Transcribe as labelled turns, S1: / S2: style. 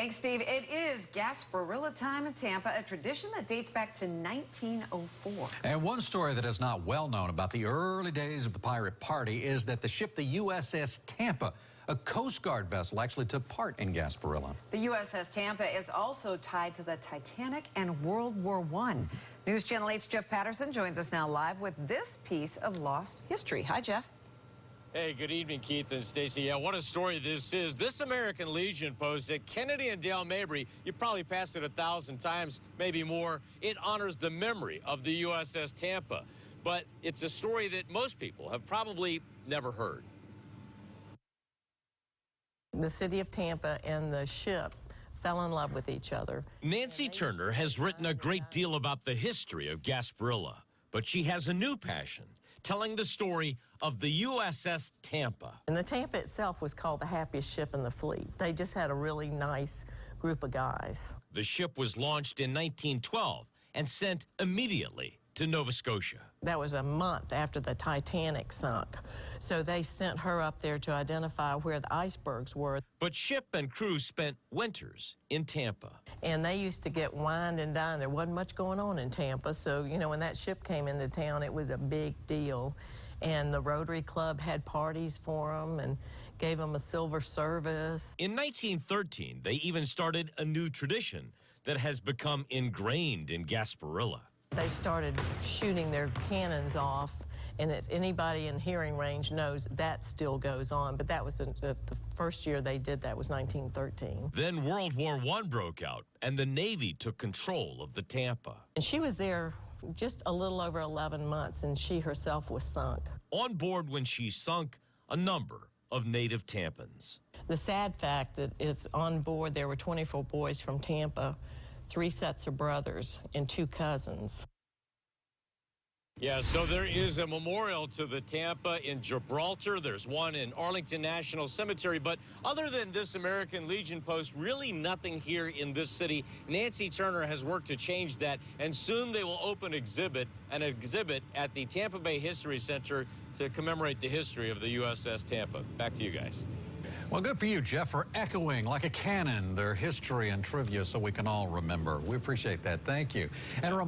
S1: Thanks, Steve. It is Gasparilla time in Tampa, a tradition that dates back to 1904.
S2: And one story that is not well known about the early days of the pirate party is that the ship, the USS Tampa, a Coast Guard vessel, actually took part in Gasparilla.
S1: The USS Tampa is also tied to the Titanic and World War I. News Channel 8's Jeff Patterson joins us now live with this piece of lost history. Hi, Jeff.
S3: Hey, good evening, Keith and Stacy. Yeah, what a story this is. This American Legion post at Kennedy and Dale Mabry, you probably passed it 1,000 times, maybe more. It honors the memory of the USS Tampa. But it's a story that most people have probably never heard.
S4: The city of Tampa and the ship fell in love with each other.
S3: Nancy Turner has written a great deal about the history of Gasparilla, but she has a new passion, telling the story of the USS Tampa.
S4: And the Tampa itself was called the happiest ship in the fleet. They just had a really nice group of guys.
S3: The ship was launched in 1912 and sent immediately to Nova Scotia.
S4: That was a month after the Titanic sunk. So they sent her up there to identify where the icebergs were.
S3: But ship and crew spent winters in Tampa.
S4: And they used to get wined and dined. There wasn't much going on in Tampa. So, you know, when that ship came into town, it was a big deal. And the Rotary Club had parties for them and gave them a silver service.
S3: In 1913, they even started a new tradition that has become ingrained in Gasparilla.
S4: They started shooting their cannons off, and anybody in hearing range knows that still goes on. But that was the first year they did that was 1913.
S3: Then World War I broke out, and the Navy took control of the Tampa.
S4: And she was there just a little over 11 months, and she herself was sunk.
S3: On board when she sunk, a number of native Tampans.
S4: The sad fact that is on board there were 24 boys from Tampa, 3 sets of brothers, and 2 cousins.
S3: Yeah, so there is a memorial to the Tampa in Gibraltar. There's one in Arlington National Cemetery. But other than this American Legion post, really nothing here in this city. Nancy Turner has worked to change that, and soon they will open an exhibit at the Tampa Bay History Center to commemorate the history of the USS Tampa. Back to you guys.
S2: Well, good for you, Jeff, for echoing like a cannon their history and trivia so we can all remember. We appreciate that. Thank you. And a reminder